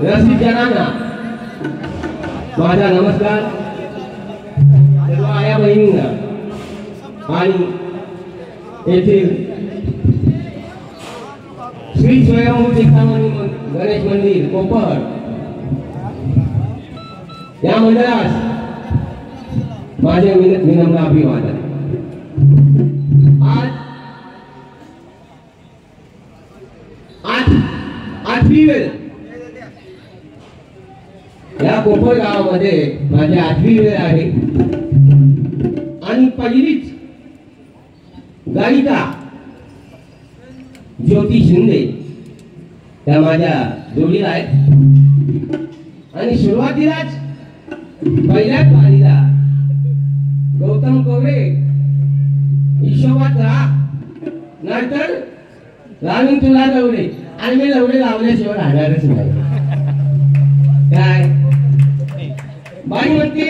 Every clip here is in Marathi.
रसिक जनांना माझा नमस्कार. सर्व आया बहिणींना आणि येथील श्री स्वयंभू चिंतामणी गणेश मंदिर कोपर या मंडळास माझे विनम्र अभिवादन. आज आठवी वेळ या कोपर गावामध्ये माझी 8वी वेळ आहे आणि पहिलीच गायिका ज्योती शिंदे त्या माझ्या जोडीला आहेत आणि सुरुवातीलाच पहिल्याच पाळीला गौतम कोरे हिशोबात राहा नंतर राहून तुला लवडे आणि मी लवडे लावल्याशिवाय राहणारच नाही. काय बाई म्हणते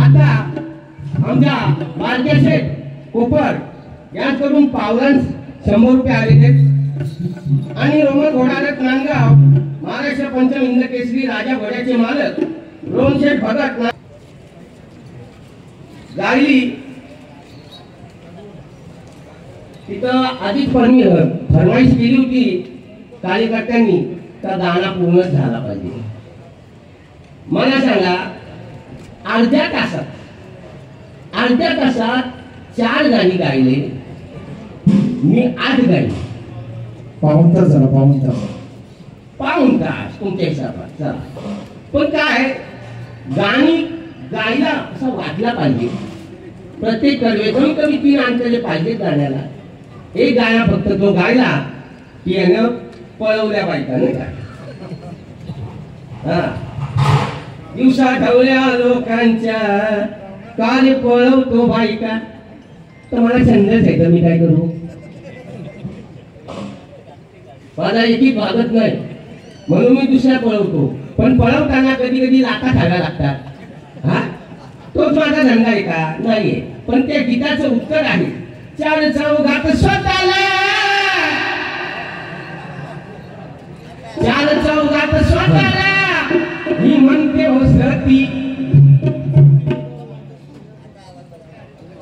आता आमच्या बालके शेठ कोपर याकडून पावलांस 100 रुपये आलेले आणि रोमन घोडारत नांदगाव महाराष्ट्र पंचम हिंद केसरी राजा घोड्याचे मालक रोहन शेठ भगत गाडी तिथं आधीच फरमाईश केली होती कार्यकर्त्यांनी का गाणं पूर्णच झाला पाहिजे. मला सांगा अर्ध्या तासात 4 गाणी गायले मी 8 गाणी पाऊण तास झाला. पाऊण तास तुमच्या हिशोबात चला. पण काय गाणी गायला असं वाटला पाहिजे. प्रत्येक कडवे कमी 3 अंतरे पाहिजे गाण्याला. एक गाणं फक्त तो गायला की यानं पळवल्या बायका नाही का. दिवसा ढवल्या लोकांच्या काल पळवतो बायका. तर मला संदेश आहे तर मी काय करू. माझा एकही भागत नाही म्हणून मी दुसऱ्या पळवतो. पण पळवताना कधी कधी लाथा खायला लागतात. हा तोच माझा धंदा आहे का नाहीये. पण त्या गीताचं उत्तर आहे 4 चौघात स्वतःला 4 चौघात स्वतःला ही म्हणते हो सती.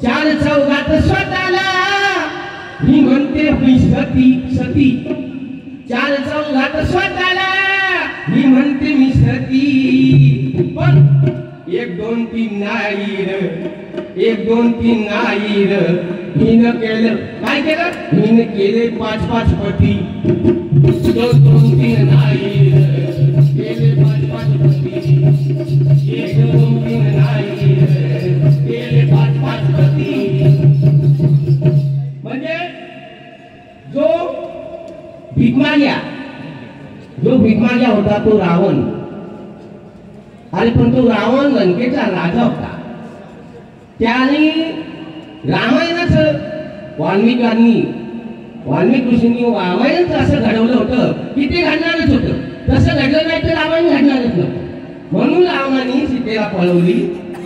4 चौघात स्वतःला ही म्हणते हो सती. 4 चौघात स्वतःला ही म्हणते मी सती. पण 1 2 3 नाही र 1 2 3 नाही र. हिनं केलं काय केलं. हिनं केले 5 पती. 1 2 3 नाही र केले 5 पती. 1 2 3 नाही र केले 5 पती. म्हणजे जो भिकमाग्या होता तो रावण. आणि पण तो रावण लंकेचा राजा होता. त्याने रामायणाचं वाल्मिक ऋषींनी रामायणाचं असं घडवलं होतं की ते घडणारच होतं. तसं घडलं नाही तर रावण घडणारच नव्हतं. म्हणून रावणाने सीतेला पळवली.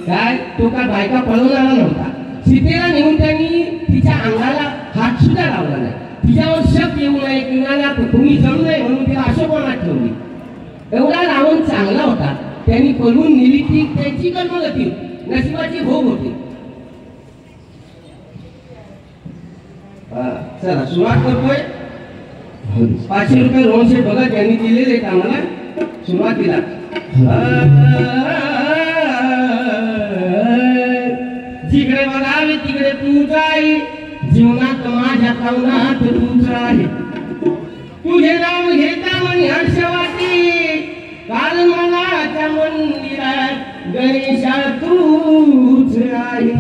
काय तो काय बायका पळवणारा नव्हता. सीतेला नेऊन त्यांनी तिच्या अंगाला हात सुद्धा लावला नाही. तिच्यावर शक येऊ नये किंवा कुणी जमू नये म्हणून तिला अशोकवनात ठेवली. एवढा रावण चांगला होता. त्यांनी पळवून नेली ती त्यांची कर्मगती नशिबाची भोग होती. चला सुरुवात करतोय. 500 रुपये रोहन शेठ भगत यांनी दिलेले आहेत आम्हाला सुरुवातीला. जिकडे बघावे तिकडे तूच आहे. जीवनात माझ्या पावनात तूच आहे. तुझे नाव घेता म्हणे हर्ष वाटे. कारण मनाच्या मंदिरात गणेशा तूच आहे.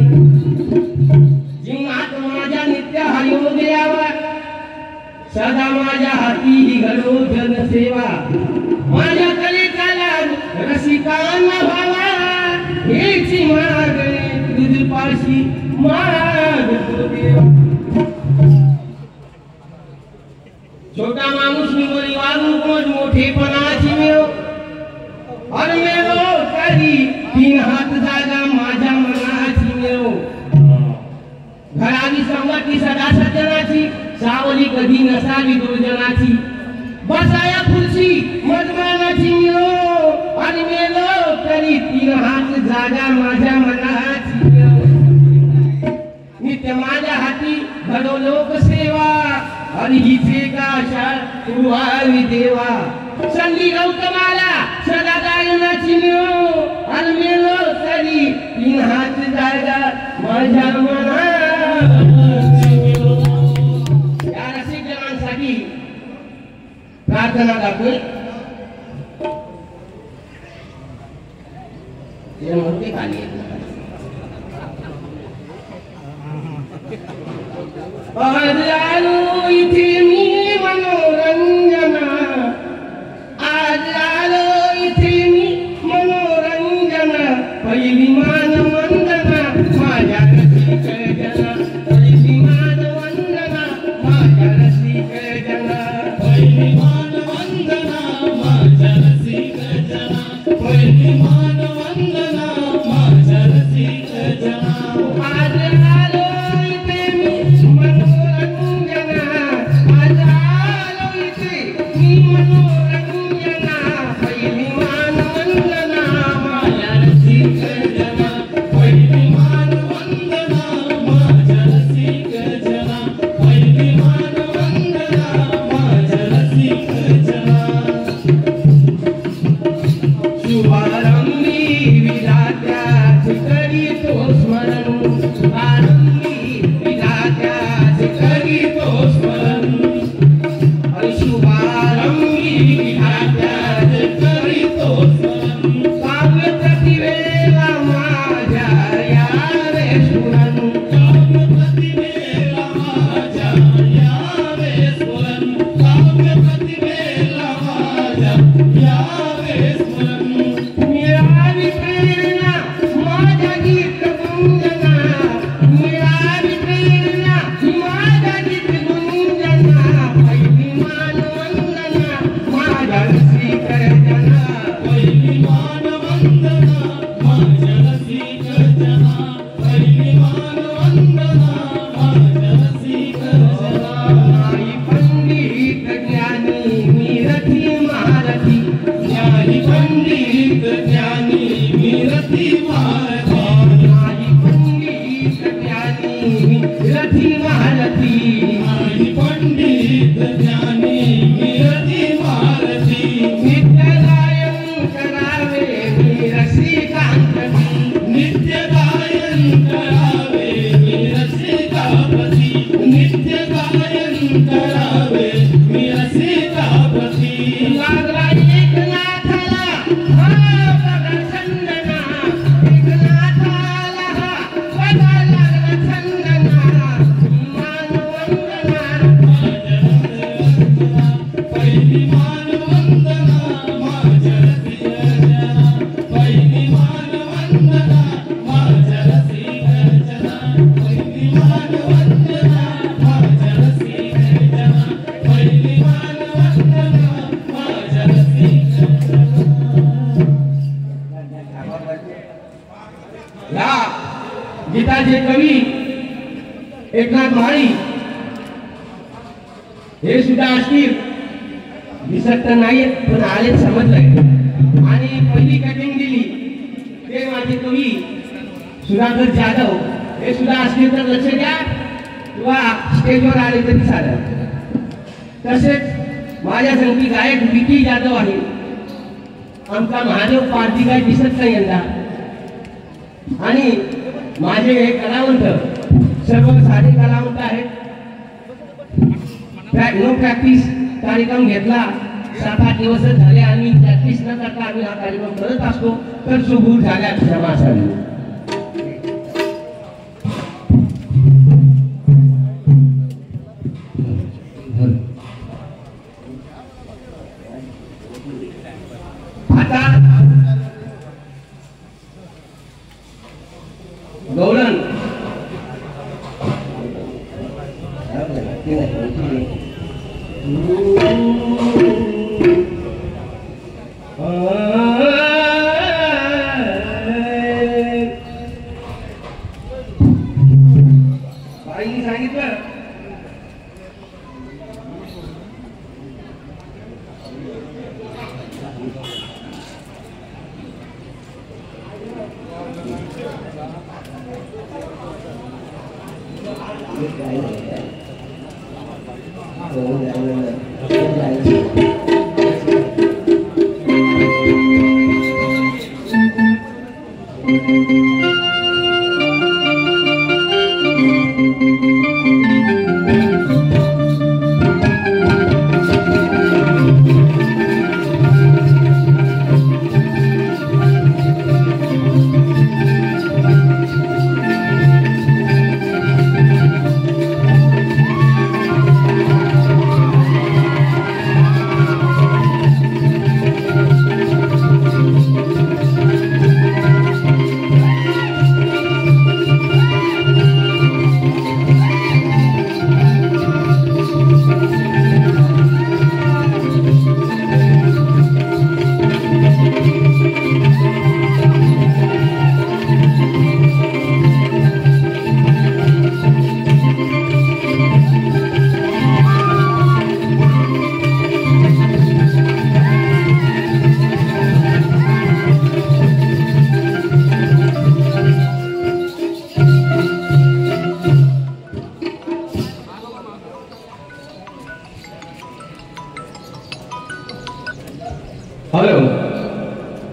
जीवनात माझ्या नित्य हरिओम द्यावा. सदा माझ्या हाती घडो जनसेवा. माझ्या कलेचा रसिकांना भावा. हेची मागणी तुझ पाशी मागतो देवा. छोटा माणूस निवडी वागून मोठेपणाची मिळव. और मेलो तरी 3 हात जागा माझ्या मनाची मिळव. घराली संगती सदा सज्जनाची. सावली कधी नसावी दुर्जनाची. बसाया जशी मजमानाची मिळो आणि मेलो तरी 3 हात जागा माझ्या मनाची नित्य माझ्या हाती घडो लोकसेवा आणि हिचे काशा व्हावी देवा संधी गौतमाला सदा दायनाची मिळो आणि मेलो तरी 3 हात जागा माझ्या मनाची या रसिक जनांसाठी प्रार्थना दाखवे मूर्ती खाली आज आलो इथे मी मनोरंजना आज आलो इथे मी मनोरंजना पहिली मान वंदना माझ्या रसिक जना पहिली मान वंदना माझ्या रसिक जना पहिली मान वंदना माझ्या रसिक जना पहिली मान वंदना माझ्या रसिक जना आज आलो इथे मी मनोरंजना आज आलो इथे मी मनोरंजना पहिली मान वंदना माझ्या रसिक जना पहिली मान वंदना माझ्या रसिक जना पहिली मान वंदना माझ्या रसिक जना शुभारंभी विधात्याच करीतो स्मरण शुभारंभी विधात्याच करीतो स्मरण शुभारंभी विधात्याच करीतो स्मरण काव्य प्रतिवेला माझ्या यावे स्फुरण काव्य प्रतिवेला माझ्या यावे स्फुरण काव्य प्रतिवेला माझ्या यावे स्फुरण मिळावी प्रेरणा माझ्या गीत गुंजना मिळावी प्रेरणा माझ्या गीत गुंजना पहिली मान वंदना माझ्या रसिक जना पहिली मान वंदना माझ्या रसिक जना पहिली मान वंदना माझ्या रसिक जना आई पंडित ज्ञानी मी रथी महारथी ज्ञानी पंडित ज्ञानी मी रथी महारथी आई पंडित ज्ञानी मी रथी महारथी आई पंडित ज्ञानी मी रथी महारथी नित्य गायन करावे मी रसिकांपती नित्य गायन करावे मी रसिकापती नित्य गायन करावे मी रसिकापती लागला एकनाथाला हा बघा चंदना एकनाथाला हा बघा लागला चंदना मान वंदना माझ्या वंदना पहिली मान वंदना माझ्या रसिक जना पहिली मान वंदना माझ्या रसिक जना पहिली मान वंदना माझ्या रसिक जना पहिली मान वंदना माझ्या रसिक या गीताचे कवी एकनाथ माळी हे सुद्धा असतील दिसत तर नाहीत पण आले समजलंय आणि पहिली कटिंग दिली ते माझे कवी सुधाकर जाधव हे सुद्धा असतील तर लक्ष द्या किंवा स्टेजवर आले तरी चालेल तसेच माझ्या संगती गायक विकी जाधव आहे आमचा महादेव पारधी काय दिसत नाही यंदा आणि माझे हे कलावंत सर्व साधे कलावंत आहेत नो प्रॅक्टिस कार्यक्रम घेतला 7-8 दिवस झाले आणि प्रॅक्टिस न करता आम्ही हा कार्यक्रम करत असतो तर सुभूर झाल्या क्षमा असावी आता गौरन बाईंनी सांगितलं हॅलो,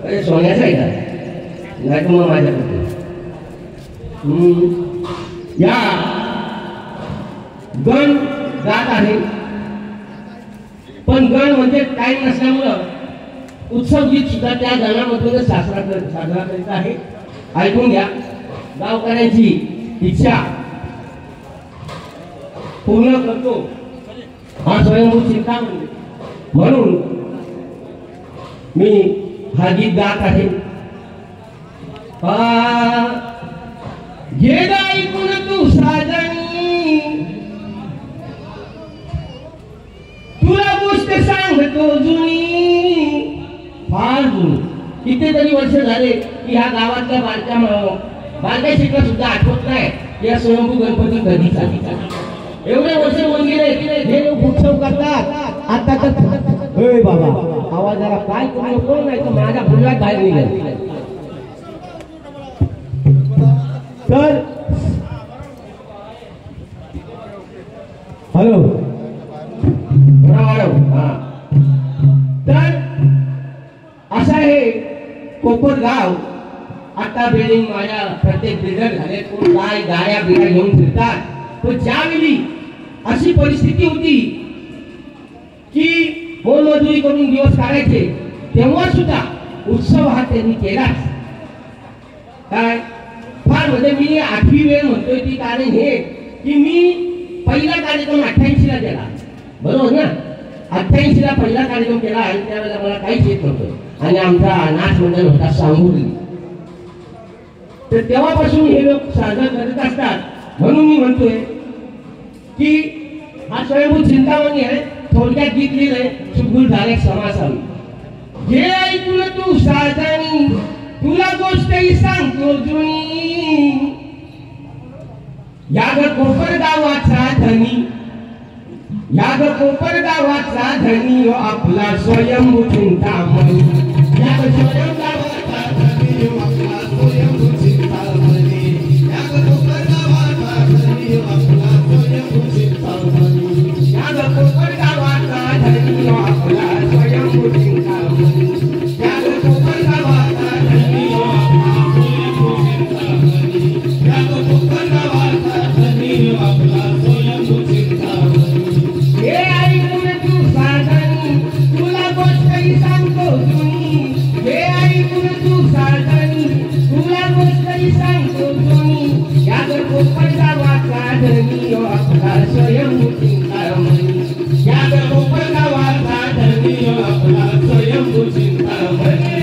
अरे सोन्याचा आहे का? नाही तर मग माझ्याकडे या गण जात आहे, पण गण म्हणजे टाइम नसल्यामुळं उत्सव गीत सुद्धा त्या गणामधूनच साजरा करीत आहे. ऐकून घ्या. गावकऱ्यांची इच्छा पूर्ण करतो हा स्वयंभू चिंतामणी, म्हणून मी हा गीत गात आहे. घे ऐकून तू साजणी, तुला गोष्ट सांगतो जुनी, फार जुनी. कितीतरी वर्ष झाले की ह्या गावातल्या बारक्या शिका सुद्धा आठवत नाही या स्वयंभू गणपती कधी चालली. एवढे वर्ष होऊन गेले की हे लोक उत्सव करतात. आता तर बाबा आवाजाला काय करू नको, नाही तर माझ्या भुजात बाहेर निघेल. तर हॅलो, हा, तर असं आहे कोपरगाव. आता बिल्डिंग माझ्या प्रत्येक बिल्डर झाले, कोण काय गाड्या बिड्या घेऊन फिरतात. पण ज्यावेळी अशी परिस्थिती होती की मोलमजुरी करून दिवस काढायचे, तेव्हा सुद्धा उत्सव हा त्यांनी केलाच. काय फार म्हणजे मी 8वी वेळ म्हणतोय ती कारण हे की मी पहिला कार्यक्रम 88 ला केला, बरोबर ना? 88 ला पहिला कार्यक्रम केला आणि त्यावेळेला मला काहीच येत नव्हतं आणि आमचा नाच मंडळ होता सांगुर्ली. तर तेव्हापासून हे लोक साजरा करत असतात. म्हणून मी म्हणतोय की हा स्वयंभू चिंतामणी आहे. थोडक्यात गीत लिहिलंय सुखगुल झाले समासावी. घे ऐकून तू साजणी, तुला गोष्टही सांगतो जुनी, या ग कोपरगावाचा धनी, या ग कोपरगावाचा धनी आपला स्वयंभू चिंतामणी, या ग स्वयंगावाचा धनी आपला स्वयंभू चिंतामणी, या ग कोपरगावाचा धनी आपला स्वयंभू चिंतामणी, या ग कोपरगावाचा धनी आपला स्वयंभू चिंतामणी, या ग कोपरगावाचा धनी आपला स्वयंभू चिंतामणी, या ग कोपरगावाचा धनी आपला स्वयंभू चिंतामणी. हे ऐकून तू साजणी, तुला गोष्टही सांगतो जुनी, हे ऐकून तू साजणी, तुला गोष्टही सांगतो जुनी, या ग कोपरगावाचा धनी आपला स्वयंभू चिंतामणी, या ग कोपरगावाचा धनी आपला स्वयंभू चिंतामणी,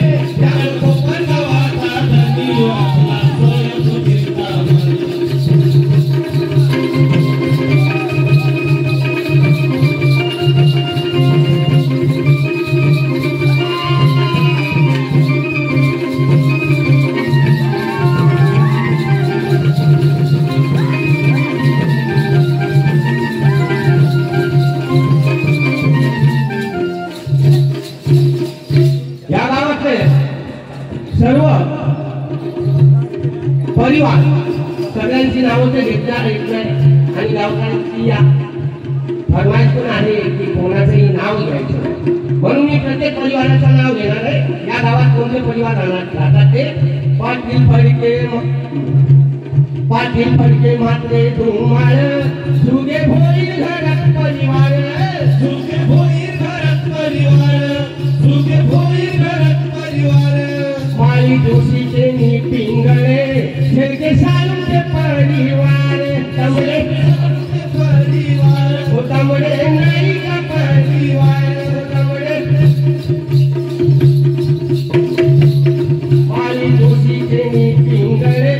या ग कोपरगावाचा धनी आपला स्वयंभू चिंतामणी. या गावातले सर्व परिवार, सगळ्यांची नावं ते घेतणार नाही, आणि गावकऱ्यांची या फरमाईश पण आहे की कोणाचंही नाव घ्यायचं नाही. म्हणून मी प्रत्येक परिवाराचं नाव घेणार आहे. या गावात कोणते परिवार राहतात ते पाटील फडके मात्रे धुमाळ सुगे होईल घरात परिवार सुगे होईल घरात परिवार माळी जोशीचे नी पिंगळे शेळके साळुंके परिवार तमळे नाही का परिवार माळी जोशीचे नी पिंगळे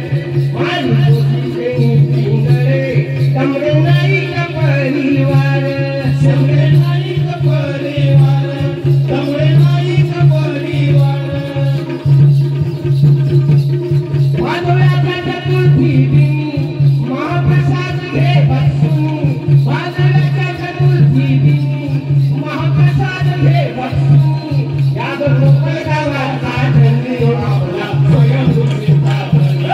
तमळे नाही का परिवार वादळाच्या चतुर्थी महाप्रसाद घे बसून वादळाच्या चतुर्थी महाप्रसाद घे बसून या गोपाल गावाचा धनी आपला स्वयंभू चिंतामणी या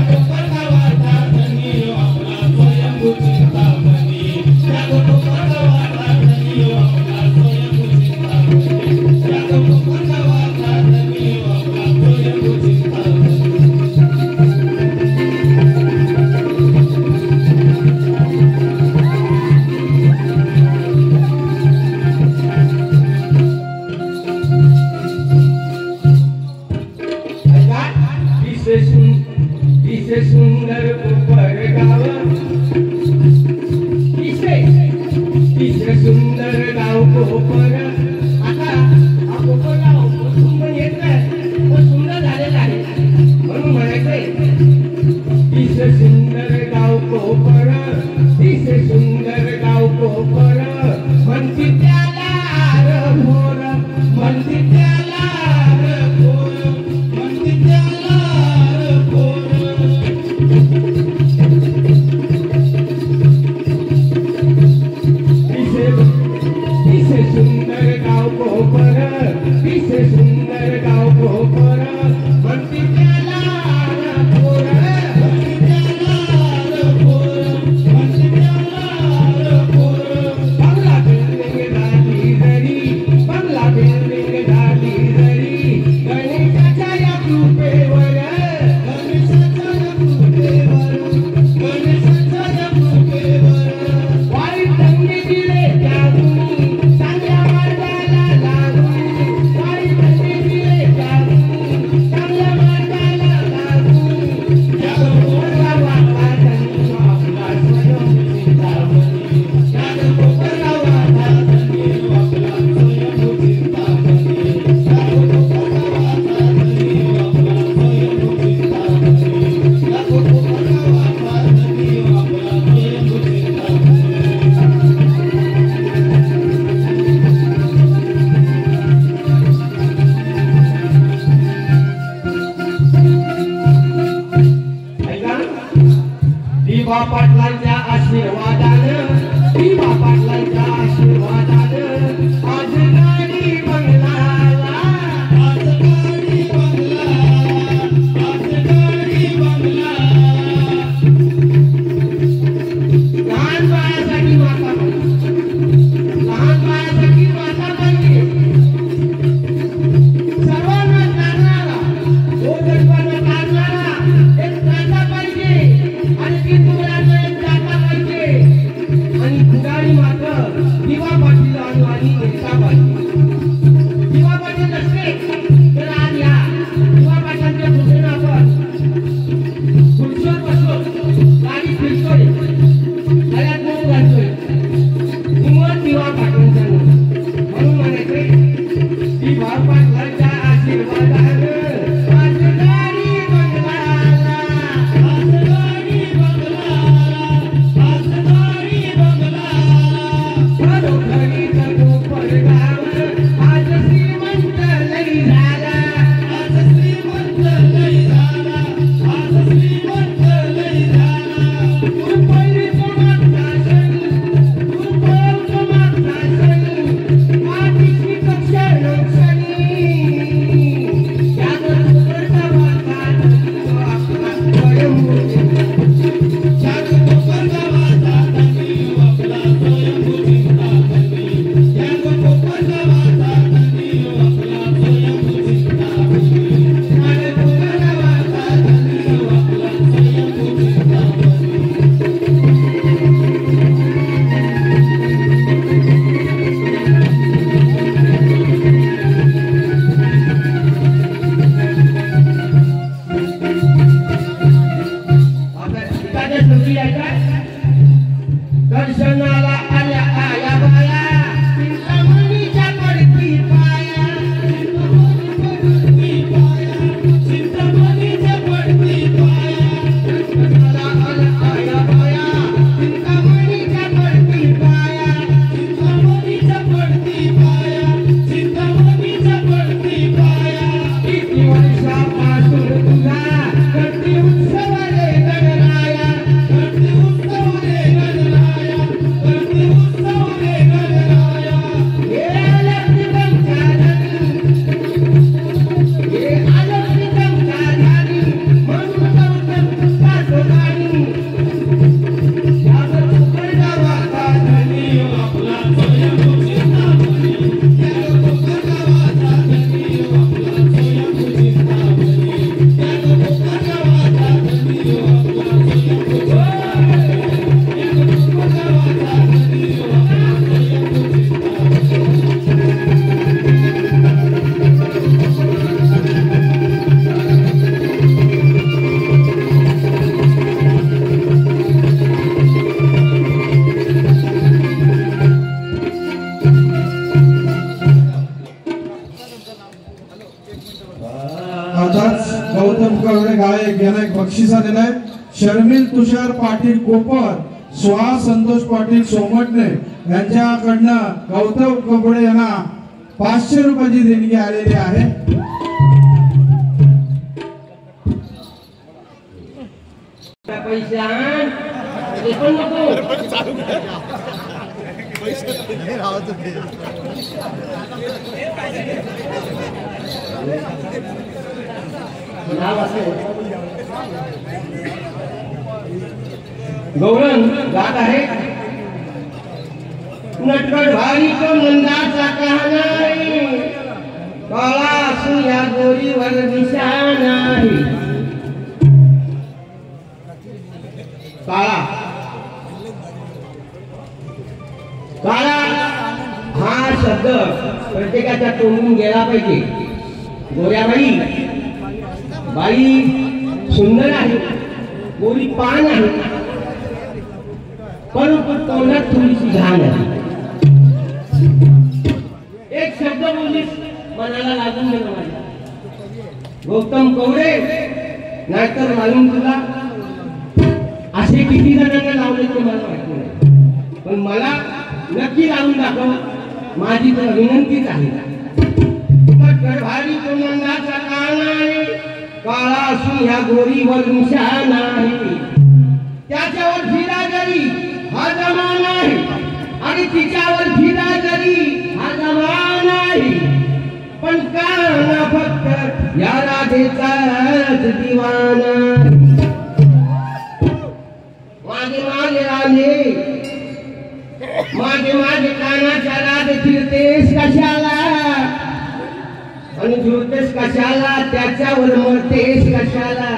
गोपाल गावाचा धनी आपला स्वयंभू चिंतामणी या गोपाल गावाचा धनी आपला स्वयंभू चिंतामणी या गोपाल गावाचा धनी आपला स्वयंभू चिंतामणी दिसे सुंदर कोपर गाव दिसे सुंदर गाव कोपर. आता हा कोपर गाव सुंदर येत नाही पण सुंदर झालेला आहे म्हणून म्हणायचंय दिसे सुंदर गाव कोपर दिसे सुंदर गाव कोपर म्हणती त्याला आर भोर म्हणती त्याला आर भोर म्हणती त्याला आर भोर. दिसे सुंदर गाव कोपर दिसे सुंदर गाव कोपर म्हणती त्याला आर भोर म्हणती त्याला आर भोर म्हणती त्याला आर भोर. बंगला बिल्डिंग झाली जरी बंगला बिल्डिंग झाली जरी गणेशाच्या या कृपेवर गणेशाच्या या कृपेवर गणेशाच्या या कृपेवर वाईट संधी दिले त्यातून चांगल्या मार्गाला लागून वाईट संधी दिले त्यातून चांगल्या मार्गाला लागून या गोपाल गावाचा धनी आपला स्वयंभू चिंतामणी या गोपाल गावाचा धनी आपला स्वयंभू चिंतामणी या गोपाल गावाचा धनी आपला स्वयंभू चिंतामणी या गोपाल गावाचा धनी आपला स्वयंभू चिंतामणी. दिवा पाटलांच्या आशीर्वादानं दिवा पाटलांच्या आशीर्वादानं आज गाडी बंगलाला आज गाडी बंगलाला आज गाडी बंगलाला. लहान बाळासाठी माता लहान बाळासाठी माता पाहिजे सर्वांना जाणणारा गोदरपणा काढणारा एक कांदा पाहिजे आणि ती तुळ्यानं एक जाता पाहिजे आणि पुढारी मात्र दिवा पाटील आणि नेता पाहिजे. दिवा पाटील नसते तर आज या दिवा पाटलांच्या खुर्चीनं आपण खुर्चीवर बसलो गाडी फिरतोय सगळ्यात मूळ घालतोय निवड दिवा पाटलांच्या म्हणून म्हणायचंय दिवा पाटलांच्या आशीर्वादानं आज गाडी बंगलाला आज गाडी बंगलाला आज गाडी बंगलाला. घरोघरी कोपर गाव आताच गौतम कवडे गायक यांना एक बक्षीस आलेलं आहे. शर्मिल तुषार पाटील कोपर, सुहास संतोष पाटील सोमटणे यांच्याकडनं गौतम कवडे यांना 500 रुपयाची देणगी आलेली आहे. गौरन गात आहे. नटखट भारी तो मंदाचा कहाणी, काळा असू या गोरीवर दिशा नाही. काळा काळा हा शब्द प्रत्येकाच्या तोंडून गेला पाहिजे. गोऱ्याबाई बाई सुंदर आहे, गोरी पान आहे, परंतु तोंडात थोडीशी घाण आहे. एक शब्द बोललीस मनाला लागून गेला माझ्या. गौतम कवडे नाहीतर मालूम तुला असे किती जणांना लावले ते मला माहित नाही, पण मला नक्की लावून दाखव, माझी तर विनंतीच आहे. भारी तो मंदाचा कान आहे, काळा असून ह्या गोरीवर निशाण आहे. त्याच्यावर फिरा जरी हा जमान आहे, आणि तिच्यावर फिरा जरी हा जमान आहे, पण काना फक्त या राधेचाच दिवाना. माझे माझे राधे, माझे माझे कानाच्या राधे फिरतेस कशाला, आणि झुरतेस कशाला, त्याच्यावर मरतेस कशाला.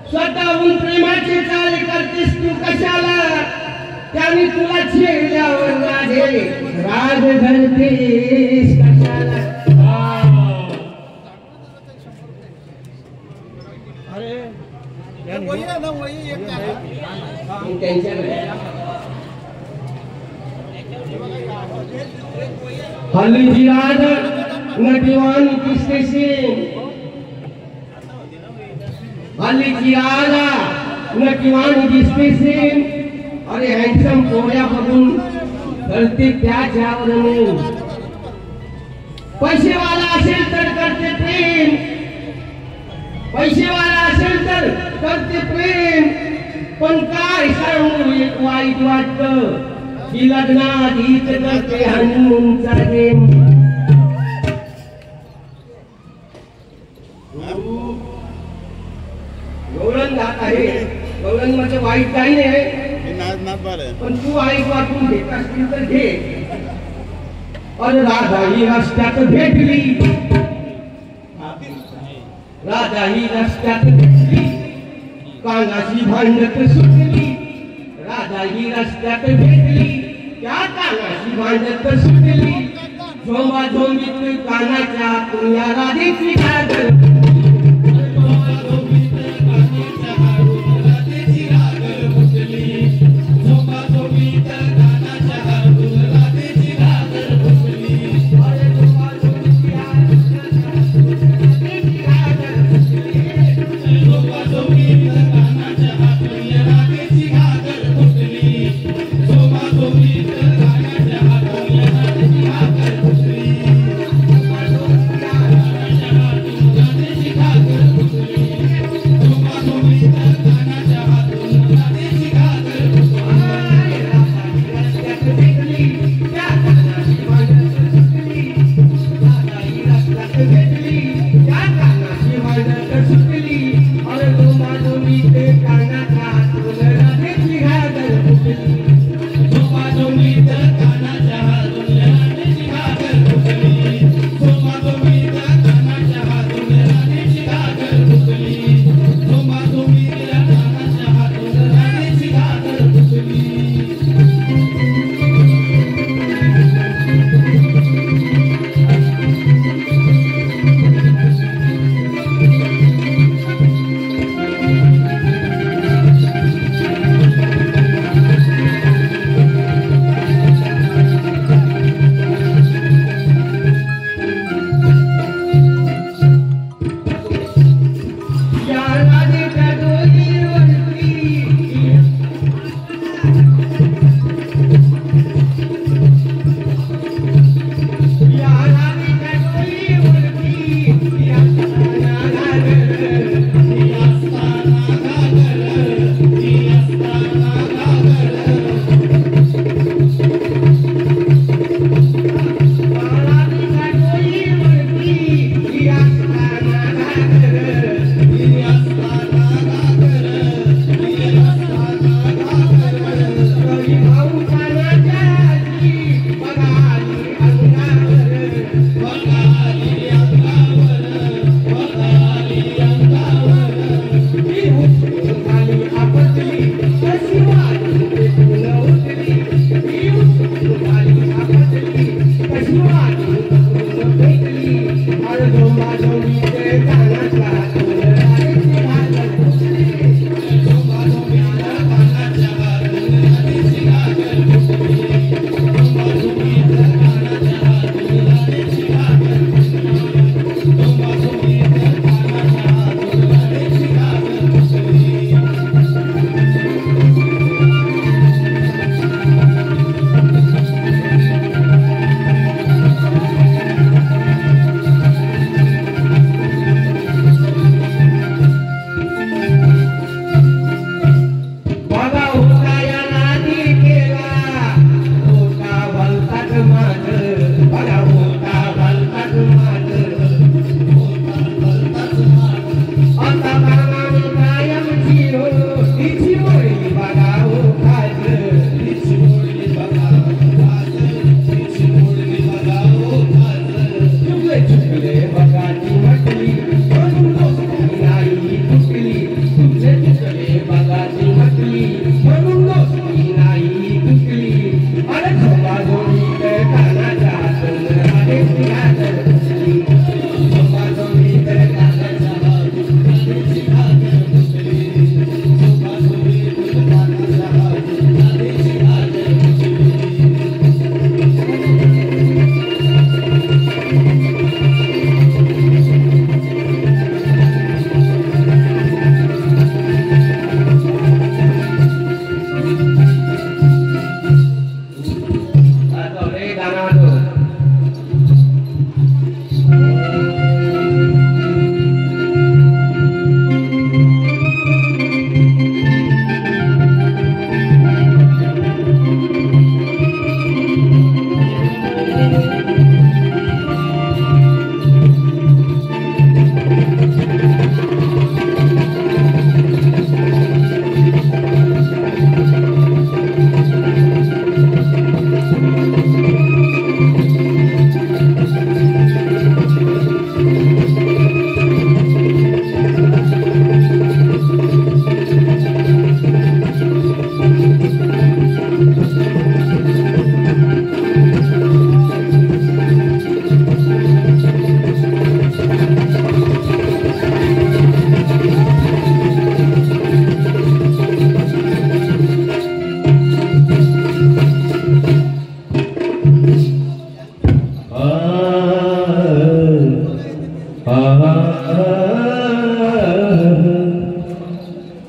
स्वतःहून प्रेमाचे चाले करतेस तू कशाला, त्याने तुला छेडल्यावर राधे राग धरतेस कशाला. हल्लीची राध नटीवान दिसतेसे, हल्लीची राध नटीवान दिसतेसे. अरे हँडसम पोऱ्या बघून करते त्याच्यावर नाही. पैसेवाला असेल तर करते प्रेम, पैसेवाला असेल तर करते प्रेम, पण काय सांगू एक वाईट वाटतं की लग्नात हीच करते हनीमूनचा गेम. गौरन गात आहे. गौरन मध्ये वाईट काही नाही, पण तू वाईट वाटून घेत असतील तर घे. अरे राधा ही रस्त्यात भेटली, राधा ही रस्त्यात भेटली, कानाशी भांडत सुटली. राधा ही रस्त्यात भेटली, त्या कानाशी भांडत सुटली. झोंबा झोंबीत कानाच्या तुया राधेची गागल.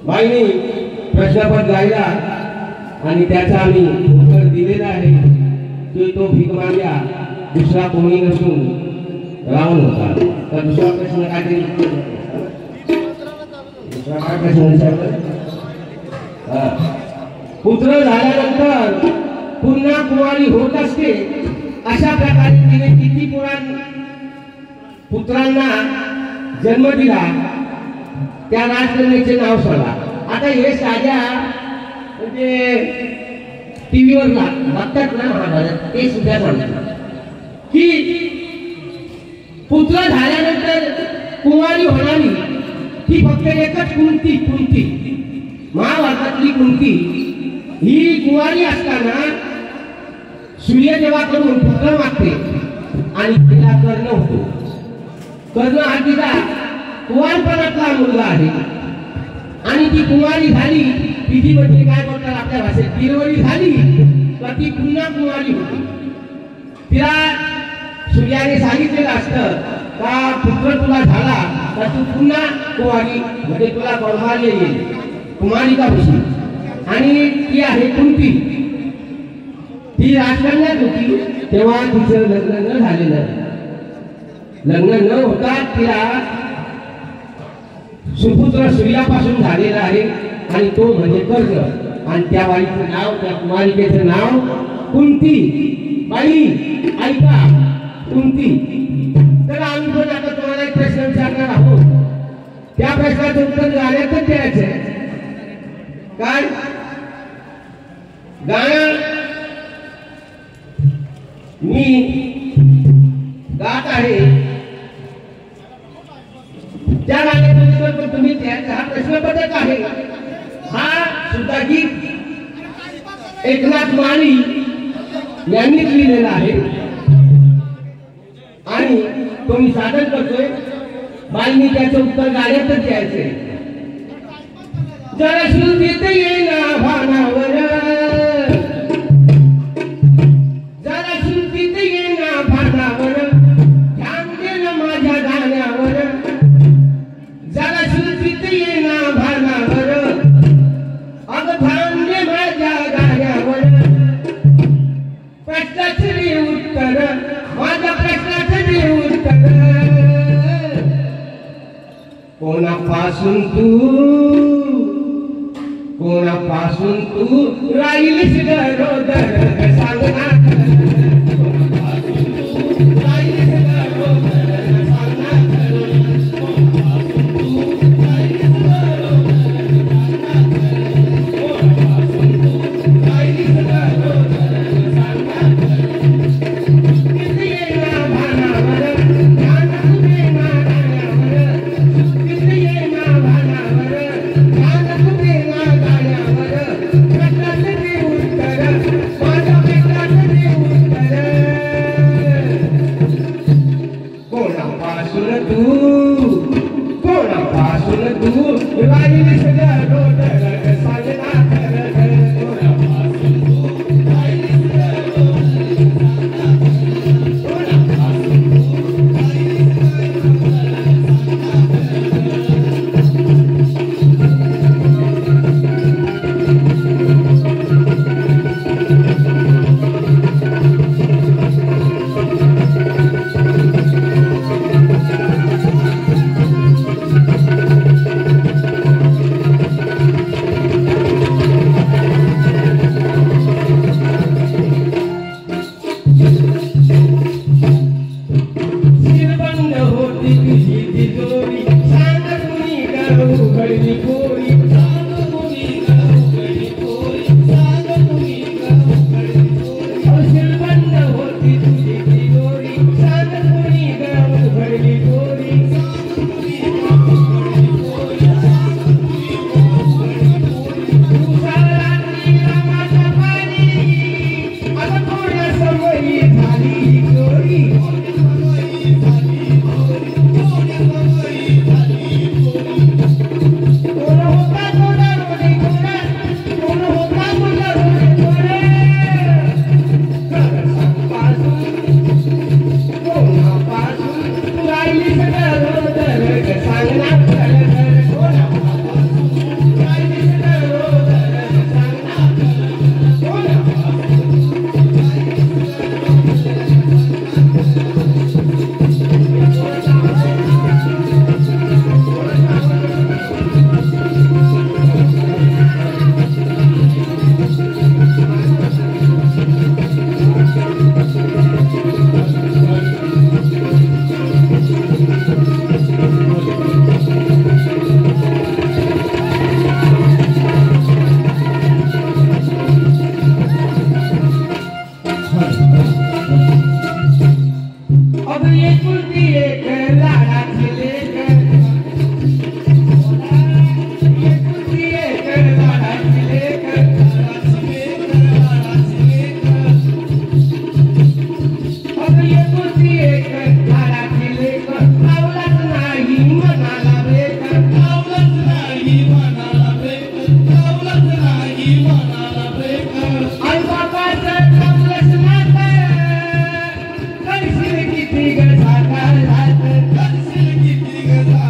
बाईंनी प्रश्नपत्र गायला आणि त्याचा आम्ही उत्तर दिलेला आहे की तो भीक माग्या दुसरा कोणी नसून रावण होता. तर दुसरा प्रश्न काय प्रश्न विचारला? पुत्र झाल्यानंतर पुन्हा कुमारी होत असते अशा प्रकारे तिने किती पुत्रांना जन्म दिला त्या राजकन्याचे नाव सांगा. आता हे साध्या म्हणजे टीव्हीवर बघतात ना महाभारत ते सुद्धा सांगतात की पुत्र झाल्यानंतर कुमारी होणारी ही फक्त एकच कुंती महाभारतातली कुंती ही कुमारी असताना सूर्यदेवाकडून पुत्र मागते आणि तिला कर्ण होतो. कर्ण हा तिचा कुमारपणातला मुलगा आहे आणि ती कुमारी झाली तिची म्हणजे काय बोलतात आपल्या भाषेत तिरवरी झाली तर ती पुन्हा कुमारी होती. तिला सूर्याने सांगितलेलं असतं का पुत्र तुला झाला तर तू पुन्हा कुमारी म्हणजे तुला कौमार्य येईल कुमारिका होती. आणि ती आहे कुंती ती राजकन्यात होती तेव्हा तिचं लग्न न झालेलं. लग्न न होता तिला सुपुत्र सूर्यापासून झालेला आहे आणि तो म्हणजे कर्ण आणि त्या बाईचं नाव त्या कुमारिकेचं नाव कुंती. बाई ऐका कुंती. तर आम्ही पण आता तुम्हाला एक प्रश्न विचारणार आहोत त्या प्रश्नाचं उत्तर गाण्यातच द्यायचं आहे. काय गाणं मी गात आहे त्या गाण्याचं तुम्ही हा प्रश्नपत्रक आहे हा सुद्धा गीत एकनाथ माळी यांनीच लिहिलेला आहे. म्हणी तो मी सादर करतोय. वाल्मिकाचं उत्तर गाण्यातच द्यायचंय. जरा श्रुतीत येईना भानावर, जरा श्रुतीत येईना भानावर, ध्यान दे ना माझ्या गाण्यावर. जरा श्रुतीत येईना भानावर, अग ध्यान दे माझ्या गाण्यावर. प्रश्नाचं दे उत्तर, माझ्या प्रश्नाचं दे उत्तर. कोणापासून तू राहिलीस गरोदर सांग ना. कोणापासून तू राहिलीस गरोदर सांग ना. कोणापासून तू राहिलीस गरोदर सांग ना. कोणापासून तू राहिलीस गरोदर सांग ना. किती येईना भानावर, ध्यान तू दे ना गाण्यावर. किती येईना भानावर, ध्यान तू दे ना गाण्यावर. प्रश्नाचं दे उत्तर, माझ्या प्रश्नाचं दे उत्तर. कोणापासून तू राहिलीस गरोदर सांग ना. कोणापासून तू राहिलीस गरोदर सांग ना. कोणापासून तू राहिलीस शिरबंद होती तुझी तिजोरी, सांग कुणी ग उघडली कोरी. सांग कुणी ग उघडली कोरी, सांग कुणी ग उघडली कोरी. शिरबंद होती तुझी तिजोरी, सांग कुणी ग उघडली कोरी. सांग कुणी ग उघडली कोरी, सांग कुणी ग उघडली कोरी. तुझ्या रामाचा पाणी, आता थोड्या समयी झाली कोरी. करशील किती ग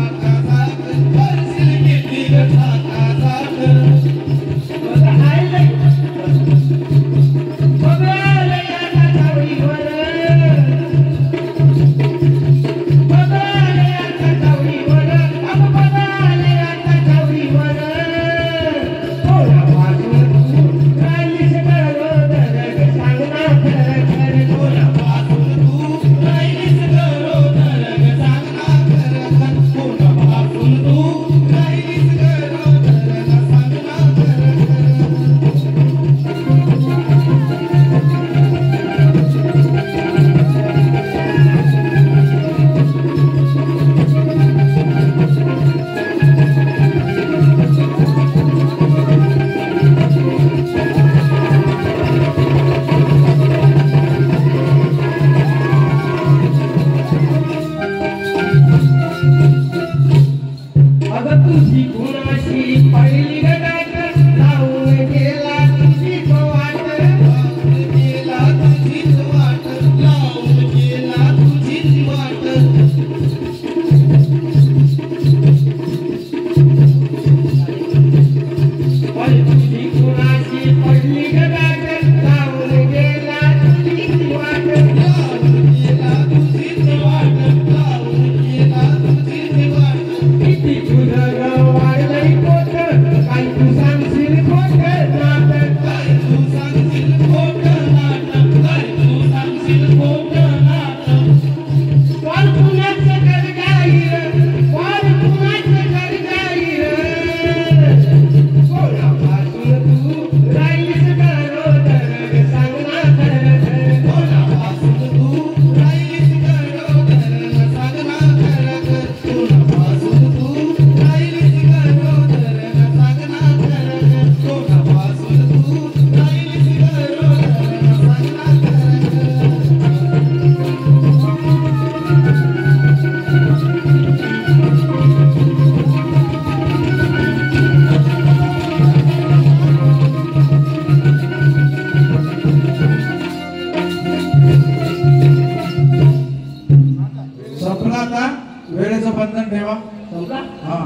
संपला आता वेळेचं बंधन ठेवा संपला हा